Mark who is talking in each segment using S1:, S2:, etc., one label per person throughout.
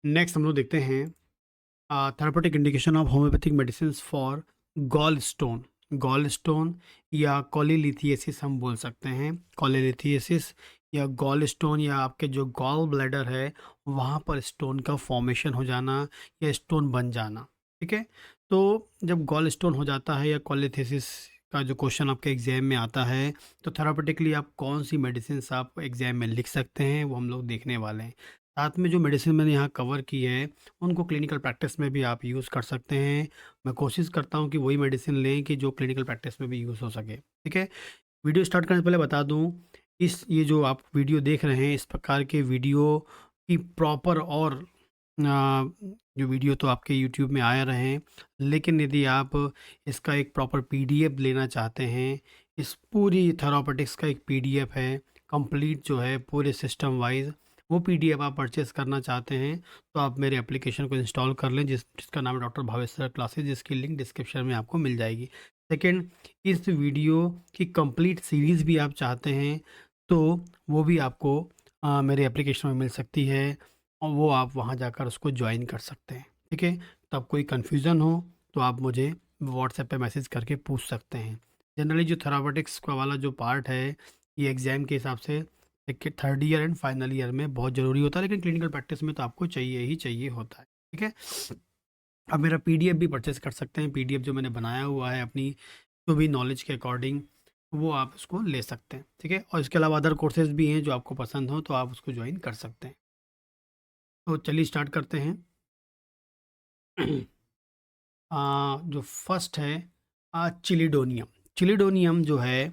S1: Next हम लोग देखते हैं therapeutic indication of homoeopathic medicine for gall stone. Gall stone या कॉलीलिथियसिस हम बोल सकते हैं। कॉलीलिथियसिस या गॉल स्टोन या आपके जो गॉल ब्लैडर है वहाँ पर स्टोन का फॉर्मेशन हो जाना या स्टोन बन जाना। ठीक है, तो जब गॉल स्टोन हो जाता है या कॉलीलिथियसिस का जो क्वेश्चन आपके एग्जाम में आता है, तो थेरापेटिकली आप कौन सी मेडिसिन आप एग्जाम में लिख सकते हैं वो हम लोग देखने वाले हैं। साथ में जो मेडिसिन मैंने यहाँ कवर की है उनको क्लिनिकल प्रैक्टिस में भी आप यूज़ कर सकते हैं। मैं कोशिश करता हूँ कि वही मेडिसिन लें कि जो क्लिनिकल प्रैक्टिस में भी यूज़ हो सके। ठीक है? वीडियो स्टार्ट करने से पहले बता दूँ, इस ये जो आप वीडियो देख रहे हैं, इस प्रकार के वीडियो की प्रॉपर और जो वीडियो तो आपके यूट्यूब में आ रहे हैं, लेकिन यदि आप इसका एक प्रॉपर पीडीएफ लेना चाहते हैं, इस पूरी थेरापेटिक्स का एक पीडीएफ है, कंप्लीट जो है पूरे सिस्टम वाइज़, वो पीडीएफ आप परचेज़ करना चाहते हैं, तो आप मेरे एप्लीकेशन को इंस्टॉल कर लें जिसका नाम है डॉक्टर भावेश क्लासेस, जिसकी लिंक डिस्क्रिप्शन में आपको मिल जाएगी। सेकंड, इस वीडियो की कंप्लीट सीरीज़ भी आप चाहते हैं, तो वो भी आपको मेरे एप्लीकेशन में मिल सकती है और वो आप वहाँ जाकर उसको ज्वाइन कर सकते हैं। ठीक है? तो अब कोई कन्फ्यूज़न हो तो आप मुझे व्हाट्सएप पे मैसेज करके पूछ सकते हैं। जनरली जो थेरापेटिक्स का वाला जो पार्ट है, ये एग्ज़ाम के हिसाब से देखिए third year and final year में बहुत ज़रूरी होता है, लेकिन क्लिनिकल प्रैक्टिस में तो आपको चाहिए ही चाहिए होता है। ठीक है? आप मेरा पीडीएफ भी परचेज़ कर सकते हैं। पीडीएफ जो मैंने बनाया हुआ है अपनी जो भी नॉलेज के अकॉर्डिंग, वो आप उसको ले सकते हैं। ठीक है? और इसके अलावा अदर कोर्सेज़ भी हैं जो आपको पसंद हो तो आप उसको जॉइन कर सकते हैं। तो चलिए स्टार्ट करते हैं। जो फर्स्ट है चिलिडोनियम। चिलिडोनियम जो है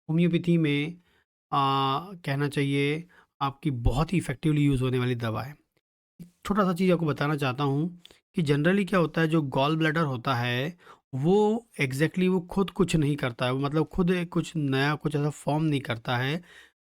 S1: होम्योपैथी में कहना चाहिए आपकी बहुत ही इफ़ेक्टिवली यूज़ होने वाली दवा है। छोटा सा चीज़ आपको बताना चाहता हूँ कि जनरली क्या होता है, जो गॉल ब्लैडर होता है वो वो खुद कुछ नहीं करता है, वो मतलब खुद कुछ नया कुछ ऐसा फॉर्म नहीं करता है।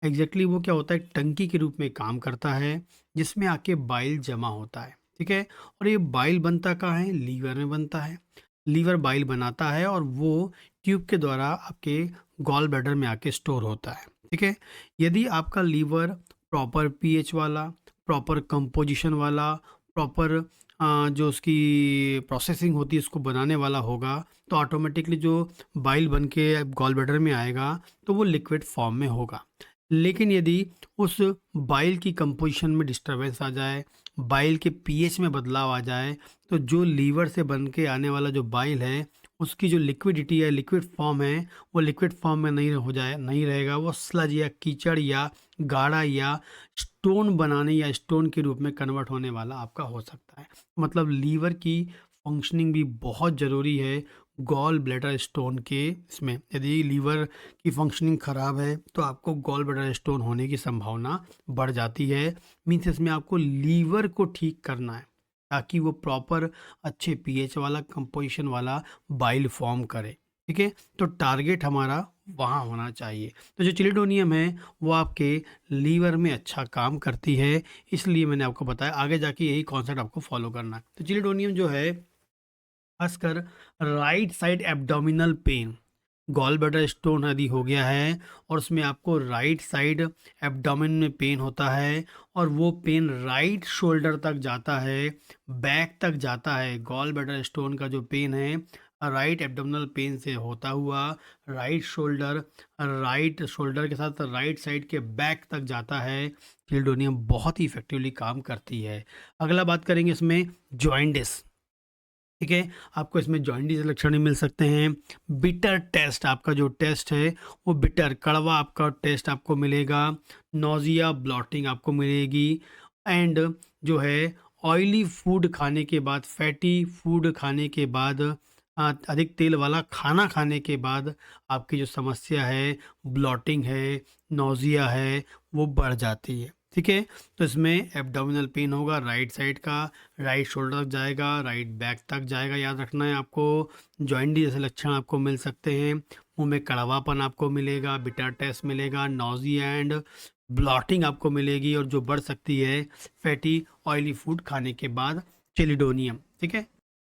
S1: वो क्या होता है, टंकी के रूप में काम करता है जिसमें आके बाइल जमा होता है। ठीक है? और ये बाइल बनता कहाँ है? लीवर में बनता है। लीवर बाइल बनाता है और वो ट्यूब के द्वारा आपके गॉल ब्लैडर में आके स्टोर होता है। ठीक है? यदि आपका लीवर प्रॉपर पीएच वाला, प्रॉपर कंपोजिशन वाला, प्रॉपर जो उसकी प्रोसेसिंग होती है उसको बनाने वाला होगा, तो ऑटोमेटिकली जो बाइल बन के गॉल ब्लैडर में आएगा तो वो लिक्विड फॉर्म में होगा। लेकिन यदि उस बाइल की कंपोजिशन में डिस्टरबेंस आ जाए, बाइल के पीएच में बदलाव आ जाए, तो जो लीवर से बन के आने वाला जो बाइल है उसकी जो लिक्विडिटी है, लिक्विड फॉर्म है, वो लिक्विड फॉर्म में नहीं रहेगा, वो स्लज या कीचड़ या गाढ़ा या स्टोन बनाने या स्टोन के रूप में कन्वर्ट होने वाला आपका हो सकता है। मतलब लीवर की फंक्शनिंग भी बहुत ज़रूरी है गॉल ब्लैडर स्टोन के इसमें। यदि लीवर की फंक्शनिंग ख़राब है तो आपको गॉल ब्लैडर स्टोन होने की संभावना बढ़ जाती है। मीन्स इसमें आपको लीवर को ठीक करना है ताकि वो प्रॉपर अच्छे पीएच वाला कंपोजिशन वाला बाइल फॉर्म करे। ठीक है? तो टारगेट हमारा वहाँ होना चाहिए। तो जो चिलिडोनियम है वो आपके लीवर में अच्छा काम करती है, इसलिए मैंने आपको बताया आगे जाके यही कॉन्सेप्ट आपको फॉलो करना है। तो चिलिडोनियम जो है खासकर right side abdominal pain, gall bladder stone यदि हो गया है और उसमें आपको राइट साइड एब्डोमेन में पेन होता है और वो पेन राइट शोल्डर तक जाता है, बैक तक जाता है। गॉल ब्लैडर स्टोन का जो पेन है राइट एब्डोमिनल पेन से होता हुआ राइट शोल्डर के साथ राइट साइड के बैक तक जाता है। चिल्डोनियम बहुत ही इफेक्टिवली काम करती है। अगला बात करेंगे इसमें जॉइंटिस। ठीक है? आपको इसमें जॉइंटिस लक्षण मिल सकते हैं। बिटर टेस्ट, आपका जो टेस्ट है वो बिटर कड़वा आपका टेस्ट आपको मिलेगा। नोज़िया ब्लॉटिंग आपको मिलेगी एंड जो है ऑयली फूड खाने के बाद, फैटी फूड खाने के बाद, अधिक तेल वाला खाना खाने के बाद आपकी जो समस्या है, ब्लॉटिंग है, नोज़िया है, वो बढ़ जाती है। ठीक है? तो इसमें एब्डोमिनल पेन होगा राइट साइड का, राइट शोल्डर तक जाएगा, राइट बैक तक जाएगा, याद रखना है आपको। जॉइंटी जैसे लक्षण आपको मिल सकते हैं। मुंह में कड़वापन आपको मिलेगा, बिटर टेस्ट मिलेगा, नॉजिया एंड ब्लॉटिंग आपको मिलेगी और जो बढ़ सकती है फैटी ऑयली फूड खाने के बाद। चिलिडोनियम। ठीक है?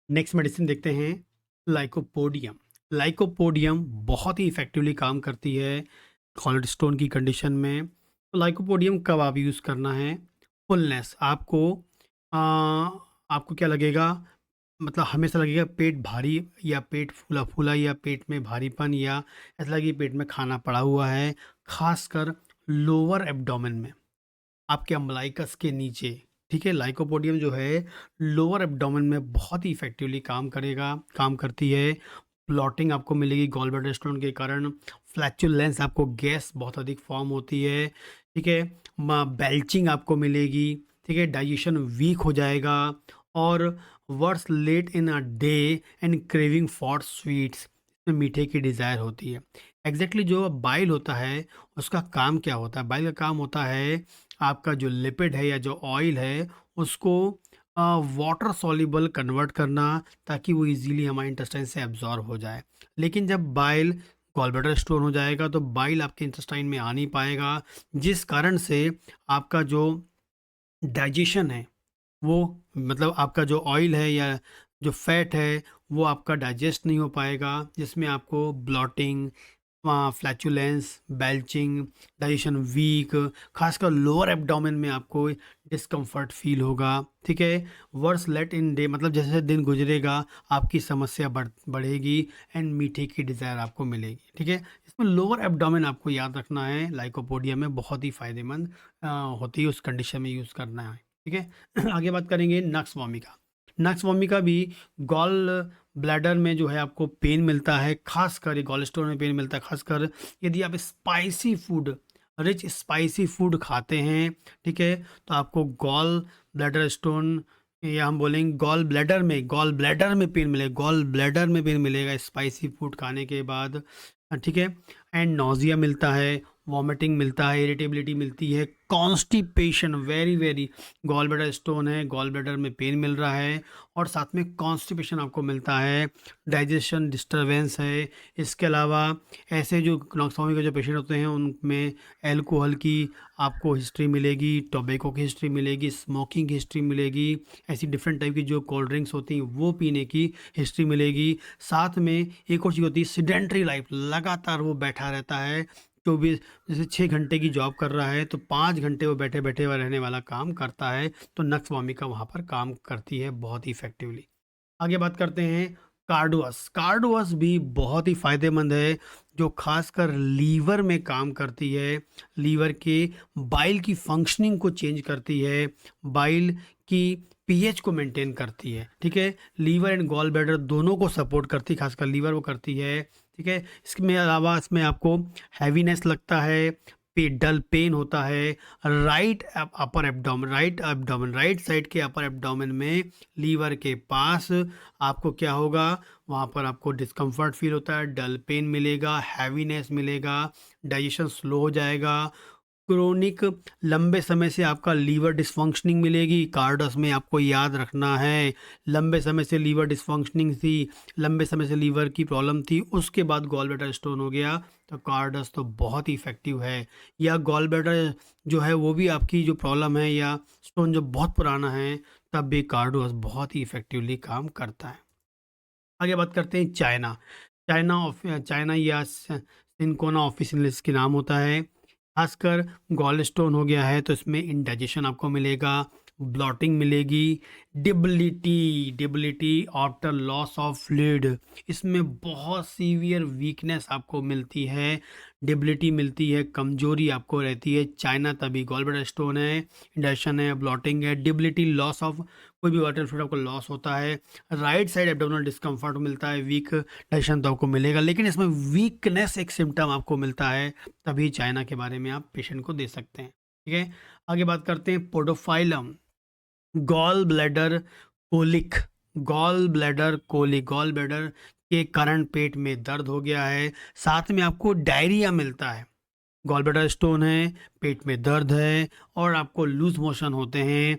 S1: नेक्स्ट मेडिसिन देखते हैं लाइकोपोडियम। लाइकोपोडियम बहुत ही इफेक्टिवली काम करती है कॉलर स्टोन की कंडीशन में। तो लाइकोपोडियम कब आप यूज़ करना है? फुलनेस आपको अ, आपको क्या लगेगा, मतलब हमेशा लगेगा पेट भारी या पेट फूला-फूला या पेट में भारीपन या ऐसा लगे कि पेट में खाना पड़ा हुआ है, ख़ासकर लोअर एब्डोमेन में। आपके अम्बलाइकस के नीचे, ठीक है? लाइकोपोडियम जो है लोअर एब्डोमेन में बहुत ही इफ़ेक्टिवली काम करती है। ब्लॉटिंग आपको मिलेगी गॉल ब्लैडर स्टोन के कारण, फ्लैचुलेंस आपको गैस बहुत अधिक फॉर्म होती है, ठीक है? बेल्चिंग आपको मिलेगी, ठीक है? डाइजेशन वीक हो जाएगा और worse late in a day and craving for sweets, इसमें मीठे की डिज़ायर होती है। एग्ज़ैक्टली जो बाइल होता है, उसका काम क्या होता है? बाइल का काम होता है आपका जो लिपिड है या जो ऑयल है उसको वाटर सॉल्युबल कन्वर्ट करना, ताकि वो इजीली हमारे इंटेस्टाइन से एब्जॉर्ब हो जाए। लेकिन जब बाइल गॉल ब्लैडर स्टोन हो जाएगा तो बाइल आपके इंटेस्टाइन में आ नहीं पाएगा, जिस कारण से आपका जो डाइजेशन है वो, मतलब आपका जो ऑयल है या जो फैट है वो आपका डाइजेस्ट नहीं हो पाएगा, जिसमें आपको bloating, flatulence, belching, digestion weak, खासकर लोअर एब्डोमेन में आपको डिस्कम्फर्ट फील होगा, ठीक है? वर्स लेट इन डे, मतलब जैसे दिन गुजरेगा आपकी समस्या बढ़ेगी एंड मीठे की डिज़ायर आपको मिलेगी, ठीक है? इसमें लोअर एब्डोमेन आपको याद रखना है, लाइकोपोडिया में बहुत ही फ़ायदेमंद होती है, उस कंडीशन में यूज़ करना है, ठीक है? आगे बात करेंगे नक्स वोमिका। नक्स वोमिका भी गॉल ब्लैडर में जो है आपको पेन मिलता है, खासकर ये गॉल स्टोन में पेन मिलता है, खासकर यदि आप spicy food, rich spicy food खाते हैं, ठीक है? तो आपको गॉल ब्लैडर स्टोन, या हम बोलेंगे गॉल ब्लैडर में पेन मिलेगा, गॉल ब्लैडर में पेन मिलेगा स्पाइसी फूड खाने के बाद, ठीक है? एंड नौजिया मिलता है, वॉमिटिंग मिलता है, इरिटेबिलिटी मिलती है, constipation, very very, gall bladder stone है, गॉल ब्लैडर में पेन मिल रहा है और साथ में कॉन्स्टिपेशन आपको मिलता है, डाइजेशन डिस्टरबेंस है। इसके अलावा ऐसे जो नक्सवामी के जो पेशेंट होते हैं उनमें एल्कोहल की आपको हिस्ट्री मिलेगी, टोबैको की हिस्ट्री मिलेगी, स्मोकिंग की हिस्ट्री मिलेगी, ऐसी डिफरेंट टाइप की जो कोल्ड ड्रिंक्स होती हैं वो पीने की हिस्ट्री मिलेगी। साथ में एक और चीज़ होती है सिडेंट्री लाइफ, लगातार वो बैठा रहता है, 24, जैसे 6 घंटे की जॉब कर रहा है तो 5 घंटे वो बैठे बैठे हुए रहने वाला काम करता है, तो नक्स वामिका वहाँ पर काम करती है बहुत ही इफेक्टिवली। आगे बात करते हैं कार्डुअस। कार्डुअस भी बहुत ही फायदेमंद है, जो खासकर लीवर में काम करती है, लीवर के बाइल की फंक्शनिंग को चेंज करती है, बाइल की पीएच को मेंटेन करती है, ठीक है? लीवर एंड गॉल ब्लैडर दोनों को सपोर्ट करती है, खासकर लीवर वो करती है, ठीक है? इसमें अलावा इसमें आपको हैवीनेस लगता है, डल पेन होता है, राइट साइड के अपर एब्डोमेन में, लीवर के पास आपको क्या होगा, वहाँ पर आपको डिस्कम्फर्ट फील होता है, डल पेन मिलेगा, हैवीनेस मिलेगा, डाइजेशन स्लो हो जाएगा, क्रोनिक लंबे समय से आपका लीवर डिसफंक्शनिंग मिलेगी। कार्डस में आपको याद रखना है, लंबे समय से लीवर डिसफंक्शनिंग थी, लंबे समय से लीवर की प्रॉब्लम थी, उसके बाद गॉल ब्लैडर स्टोन हो गया, तो कार्डस तो बहुत ही इफेक्टिव है। या गॉल ब्लैडर जो है वो भी आपकी जो प्रॉब्लम है या स्टोन जो बहुत पुराना है, तब भी कार्डोस बहुत ही इफेक्टिवली काम करता है। आगे बात करते हैं चाइना। चाइना या सिंकोना ऑफिशियलिस के नाम होता है, खासकर गॉल स्टोन हो गया है तो इसमें इंडाइजेशन आपको मिलेगा, ब्लॉटिंग मिलेगी, डिबिलिटी आफ्टर लॉस ऑफ फ्लूइड, इसमें बहुत सीवियर वीकनेस आपको मिलती है, डिबिलिटी मिलती है, कमजोरी आपको रहती है। चाइना तभी गॉल ब्लैडर स्टोन है, इंडाइजेशन है, ब्लॉटिंग है, डिबिलिटी, लॉस ऑफ कोई भी वाटर फ्लूइड आपको लॉस होता है, राइट साइड एब्डोमिनल डिस्कम्फर्ट मिलता है, वीक डाइजेशन तो आपको मिलेगा, लेकिन इसमें वीकनेस एक सिम्टम आपको मिलता है, तभी चाइना के बारे में आप पेशेंट को दे सकते हैं, ठीक है? आगे बात करते हैं podophyllum, gall bladder colic, gall bladder के कारण पेट में दर्द हो गया है, साथ में आपको डायरिया मिलता है, गॉल ब्लैडर स्टोन है, पेट में दर्द है और आपको लूज मोशन होते हैं,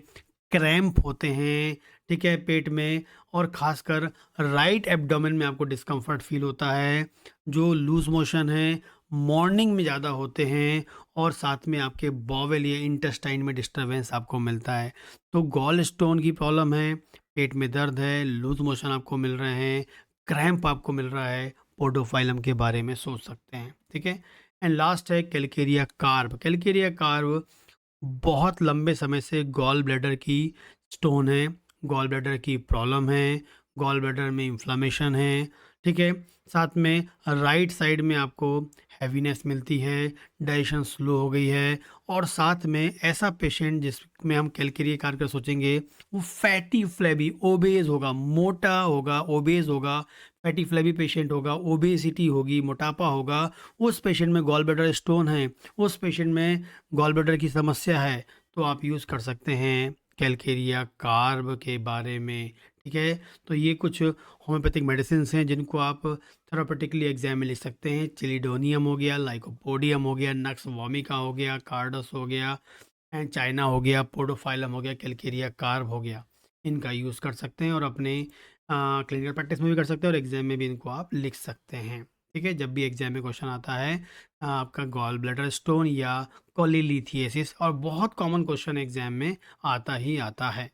S1: क्रैम्प होते हैं, ठीक है, पेट में, और खासकर राइट एब्डोमेन में आपको डिस्कम्फर्ट फील होता है, जो लूज मोशन है मॉर्निंग में ज़्यादा होते हैं, और साथ में आपके बॉवेल या इंटेस्टाइन में डिस्टरबेंस आपको मिलता है। तो गॉल स्टोन की प्रॉब्लम है, पेट में दर्द है, लूज मोशन आपको मिल रहे हैं, क्रैम्प आपको मिल रहा है, पोडोफाइलम के बारे में सोच सकते हैं, ठीक है? एंड लास्ट है कैलकेरिया कार्ब। कैलकेरिया कार्ब बहुत लंबे समय से गॉल ब्लैडर की स्टोन है, गॉल ब्लैडर की प्रॉब्लम है, गॉल ब्लैडर में इन्फ्लेमेशन है, ठीक है। साथ में राइट साइड में आपको हैवीनेस मिलती है, डाइजेशन स्लो हो गई है, और साथ में ऐसा पेशेंट जिसमें हम कैलकेरिया कार कर सोचेंगे, वो फैटी फ्लैबी ओबेज होगा, मोटा होगा, ओबेज होगा, फैटी फ्लैबी पेशेंट होगा, ओबेसिटी होगी, मोटापा होगा, उस पेशेंट में गॉल ब्लैडर स्टोन है, उस पेशेंट में गॉल ब्लैडर की समस्या है, तो आप यूज़ कर सकते हैं कैलकेरिया कार्ब के बारे में, ठीक है। तो ये कुछ होम्योपैथिक मेडिसिन हैं जिनको आप थेरापेटिकली एग्जाम में लिख सकते हैं। चिलिडोनियम हो गया, लाइकोपोडियम हो गया, नक्स वोमिका हो गया, कार्डस हो गया, एंड चाइना हो गया, पोडोफाइलम हो गया, कैलकेरिया कार्ब हो गया। इनका यूज़ कर सकते हैं और अपने क्लिनिकल प्रैक्टिस में भी कर सकते हैं और एग्जाम में भी इनको आप लिख सकते हैं, ठीक है। जब भी एग्जाम में क्वेश्चन आता है आपका गॉल ब्लैडर स्टोन या कोलिलिथिएसिस, और बहुत कॉमन क्वेश्चन एग्जाम में आता ही आता है।